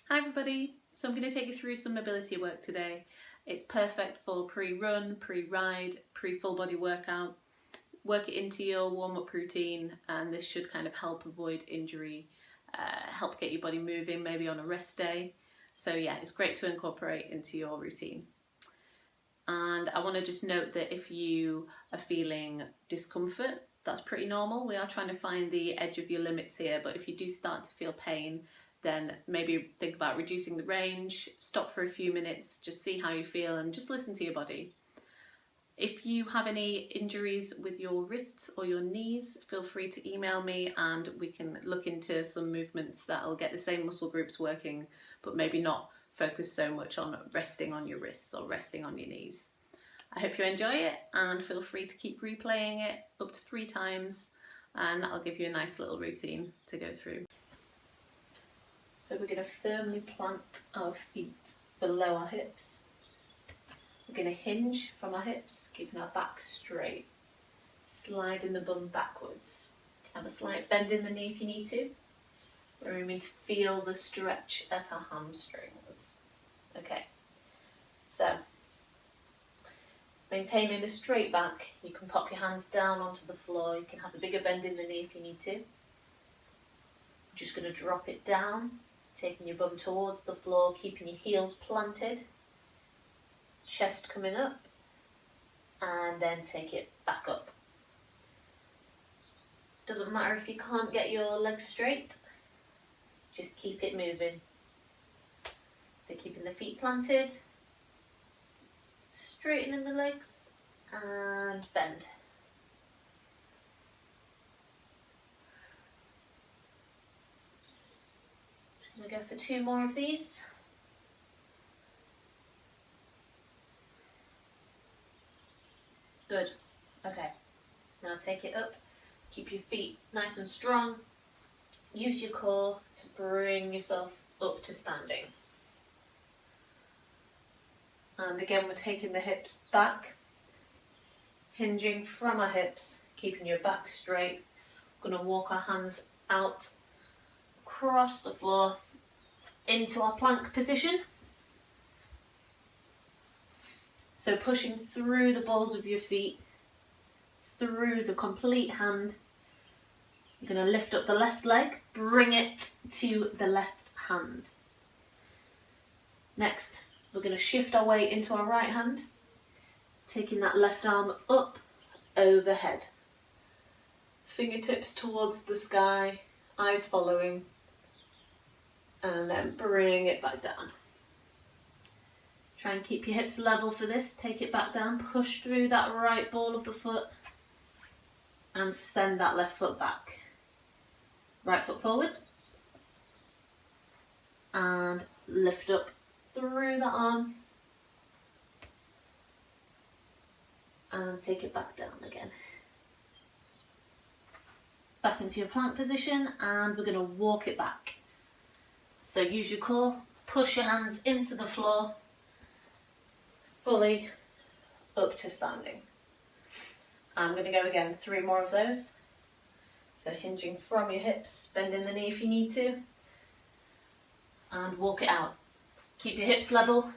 Hi everybody, so I'm going to take you through some mobility work today. It's perfect for pre-run, pre-ride, pre-full body workout. Work it into your warm-up routine and this should kind of help avoid injury, help get your body moving maybe on a rest day. So yeah, it's great to incorporate into your routine. And I want to just note that if you are feeling discomfort, that's pretty normal. We are trying to find the edge of your limits here, but if you do start to feel pain, then maybe think about reducing the range, stop for a few minutes, just see how you feel and just listen to your body. If you have any injuries with your wrists or your knees, feel free to email me and we can look into some movements that'll get the same muscle groups working, but maybe not focus so much on resting on your wrists or resting on your knees. I hope you enjoy it and feel free to keep replaying it up to 3 times and that'll give you a nice little routine to go through. So we're going to firmly plant our feet below our hips. We're going to hinge from our hips, keeping our back straight. Sliding the bum backwards. Have a slight bend in the knee if you need to. We're aiming to feel the stretch at our hamstrings. Okay, so maintaining a straight back, you can pop your hands down onto the floor. You can have a bigger bend in the knee if you need to. I'm just going to drop it down, taking your bum towards the floor, keeping your heels planted. Chest coming up, and then take it back up. Doesn't matter if you can't get your legs straight, just keep it moving. So keeping the feet planted, straightening the legs, and bend. I'm going to go for 2 more of these. Good. Okay. Now take it up. Keep your feet nice and strong. Use your core to bring yourself up to standing. And again, we're taking the hips back, hinging from our hips, keeping your back straight. We're going to walk our hands out across the floor into our plank position. So pushing through the balls of your feet, through the complete hand. You're going to lift up the left leg, bring it to the left hand. Next, we're going to shift our weight into our right hand, taking that left arm up, overhead. Fingertips towards the sky, eyes following, and then bring it back down. Try and keep your hips level for this. Take it back down, push through that right ball of the foot and send that left foot back. Right foot forward and lift up through the arm and take it back down again. Back into your plank position and we're going to walk it back. So use your core, push your hands into the floor, fully up to standing. I'm going to go again, 3 more of those. So hinging from your hips, bending the knee if you need to, and walk it out. Keep your hips level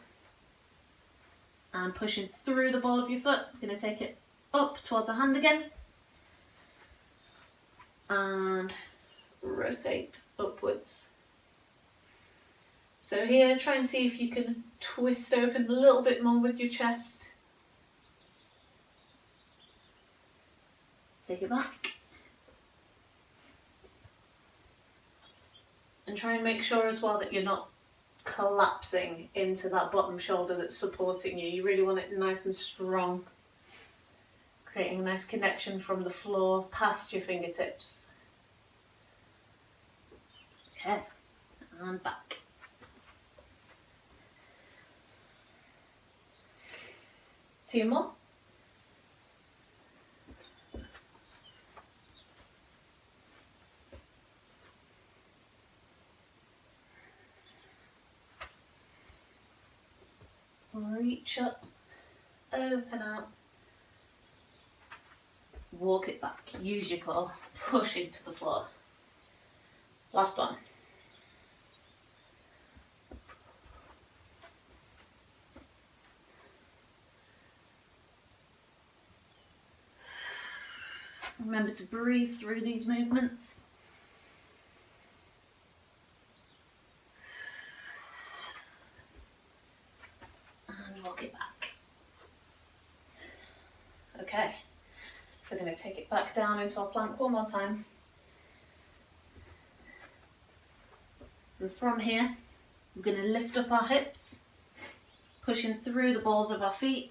and pushing through the ball of your foot. You're going to take it up towards a hand again and rotate upwards. So here, try and see if you can twist open a little bit more with your chest. Take it back. And try and make sure as well that you're not collapsing into that bottom shoulder that's supporting you. You really want it nice and strong. Creating a nice connection from the floor past your fingertips. Okay, and back. Two more. Reach up, open out, walk it back, use your core, push into the floor. Last one. Remember to breathe through these movements. And walk it back. Okay, so I'm going to take it back down into our plank one more time. And from here, we're going to lift up our hips, pushing through the balls of our feet.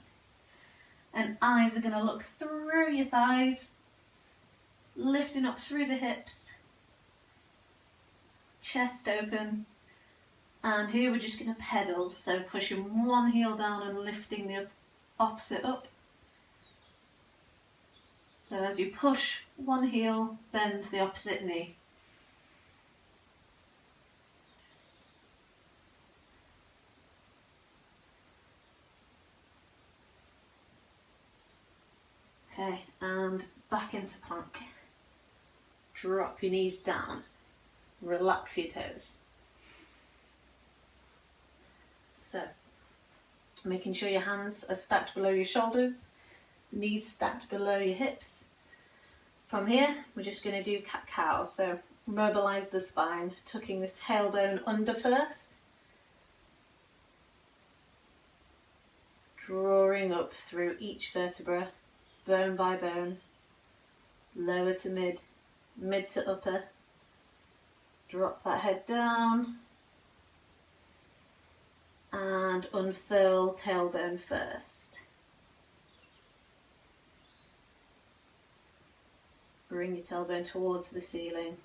And eyes are going to look through your thighs, lifting up through the hips, chest open. And here we're just going to pedal, so pushing one heel down and lifting the opposite up. So as you push one heel, bend the opposite knee. Okay, and back into plank. Drop your knees down. Relax your toes. So, making sure your hands are stacked below your shoulders, knees stacked below your hips. From here, we're just going to do cat-cow. So, mobilise the spine, tucking the tailbone under first. Drawing up through each vertebra, bone by bone, lower to mid, mid to upper. Drop that head down. And unfurl tailbone first. Bring your tailbone towards the ceiling.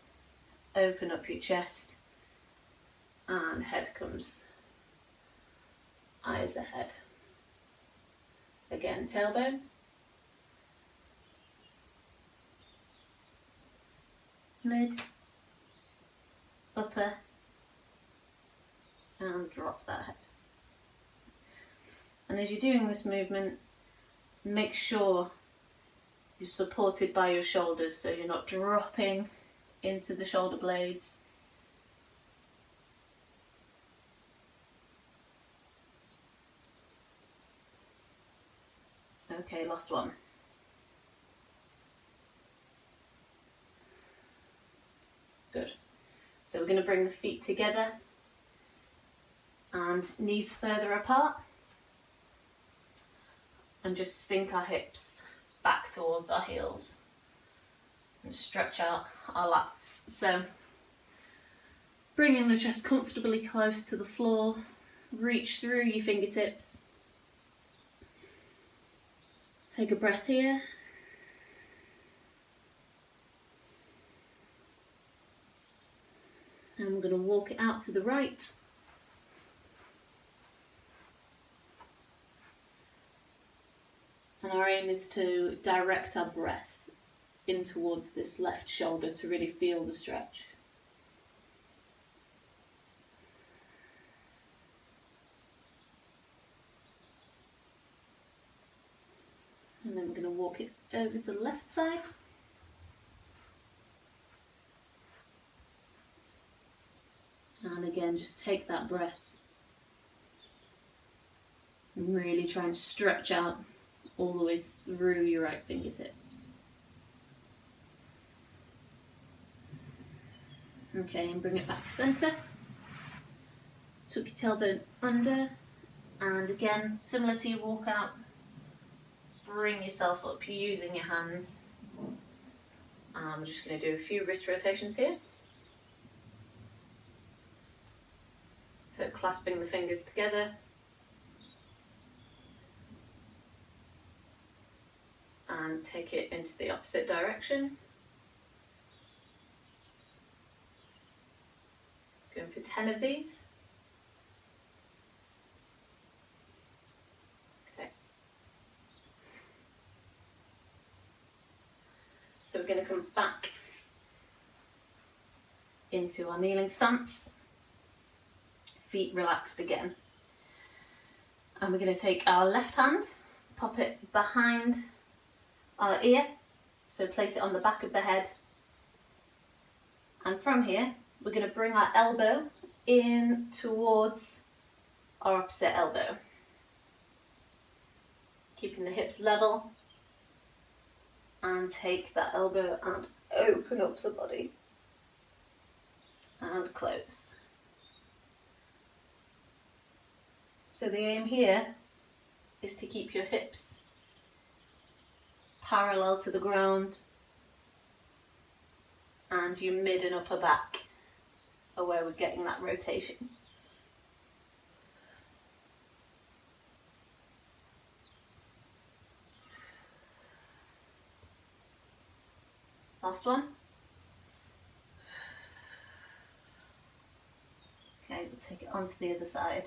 Open up your chest. And head comes eyes ahead. Again, tailbone. Mid. Upper. And drop that head. And as you're doing this movement, make sure you're supported by your shoulders, so you're not dropping into the shoulder blades. Okay, last one. Good. So we're going to bring the feet together and knees further apart. And just sink our hips back towards our heels and stretch out our lats. So bringing the chest comfortably close to the floor, reach through your fingertips. Take a breath here. And we're going to walk it out to the right. And our aim is to direct our breath in towards this left shoulder to really feel the stretch. And then we're going to walk it over to the left side. And again, just take that breath. And really try and stretch out all the way through your right fingertips. Okay, and bring it back to centre. Tuck your tailbone under, and again, similar to your walkout, bring yourself up using your hands. I'm just going to do a few wrist rotations here. So clasping the fingers together. And take it into the opposite direction. Going for 10 of these. Okay. So we're going to come back into our kneeling stance. Feet relaxed again. And we're going to take our left hand, pop it behind our ear, so place it on the back of the head, and from here we're going to bring our elbow in towards our opposite elbow, keeping the hips level, and take that elbow and open up the body and close. So the aim here is to keep your hips parallel to the ground and your mid and upper back are where we're getting that rotation. Last one. Okay, we'll take it onto the other side.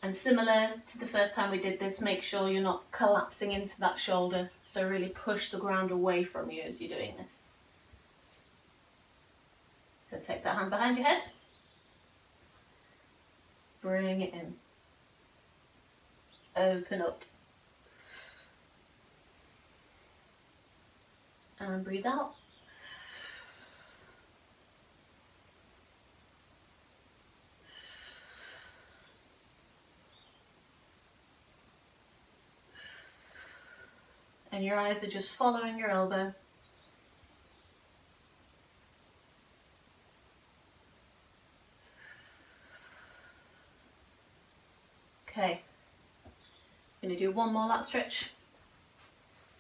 And similar to the first time we did this, make sure you're not collapsing into that shoulder. So really push the ground away from you as you're doing this. So take that hand behind your head. Bring it in. Open up. And breathe out. And your eyes are just following your elbow. Okay, I'm going to do one more lat stretch.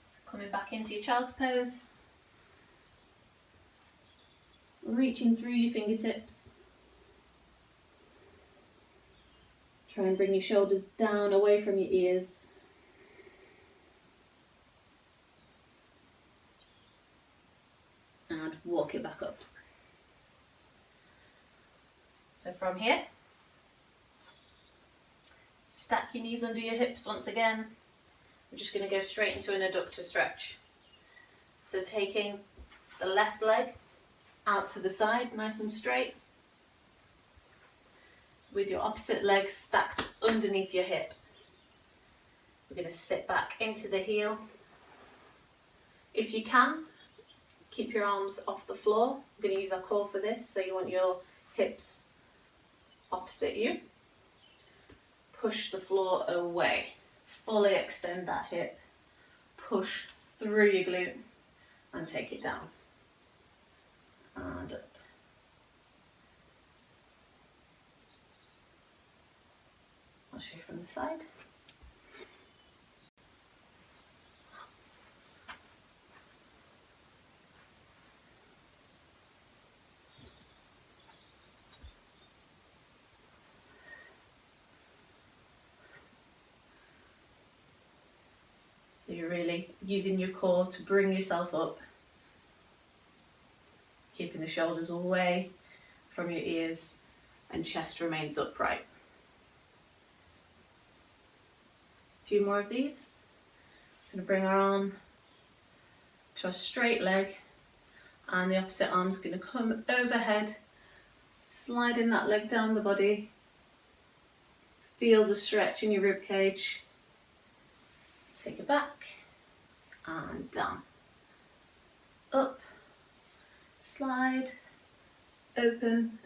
So coming back into your child's pose. Reaching through your fingertips. Try and bring your shoulders down away from your ears. And walk it back up. So from here, stack your knees under your hips once again. We're just going to go straight into an adductor stretch. So taking the left leg out to the side, nice and straight, with your opposite leg stacked underneath your hip. We're going to sit back into the heel. If you can, keep your arms off the floor. We're going to use our core for this, so you want your hips opposite you. Push the floor away. Fully extend that hip. Push through your glute and take it down. And up. I'll show you from the side. So you're really using your core to bring yourself up, keeping the shoulders away from your ears and chest remains upright. A few more of these. I'm going to bring our arm to a straight leg and the opposite arm's going to come overhead, sliding that leg down the body. Feel the stretch in your rib cage. Take it back and down. Up, slide, open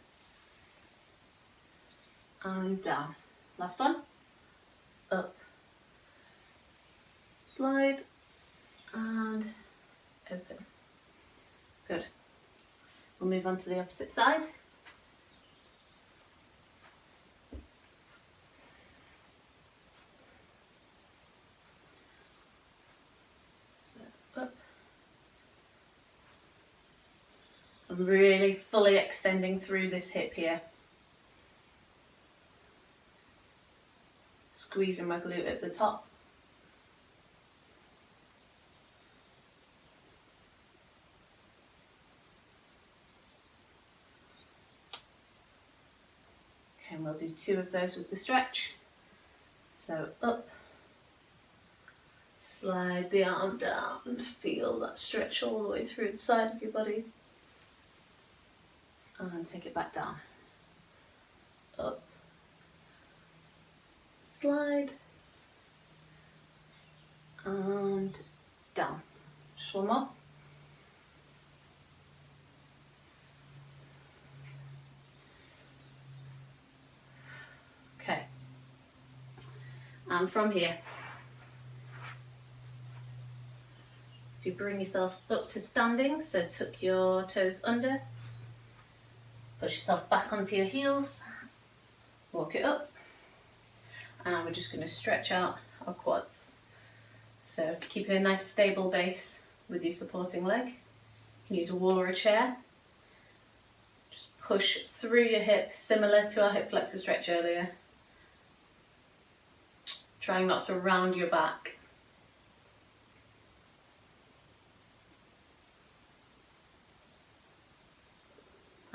and down. Last one. Up, slide and open. Good. We'll move on to the opposite side. I'm really fully extending through this hip here. Squeezing my glute at the top. Okay, and we'll do 2 of those with the stretch. So up, slide the arm down and feel that stretch all the way through the side of your body. And take it back down. Up, slide, and down. Just one more. Okay. And from here, If you bring yourself up to standing, so tuck your toes under, push yourself back onto your heels, walk it up, and we're just going to stretch out our quads. So keeping a nice stable base with your supporting leg. You can use a wall or a chair. Just push through your hip, similar to our hip flexor stretch earlier. Trying not to round your back.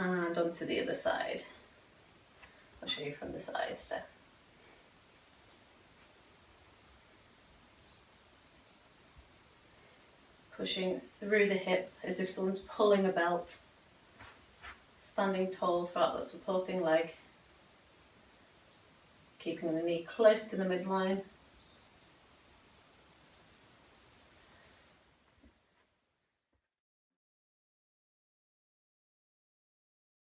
And onto the other side. I'll show you from the side. So. Pushing through the hip as if someone's pulling a belt. Standing tall throughout the supporting leg. Keeping the knee close to the midline.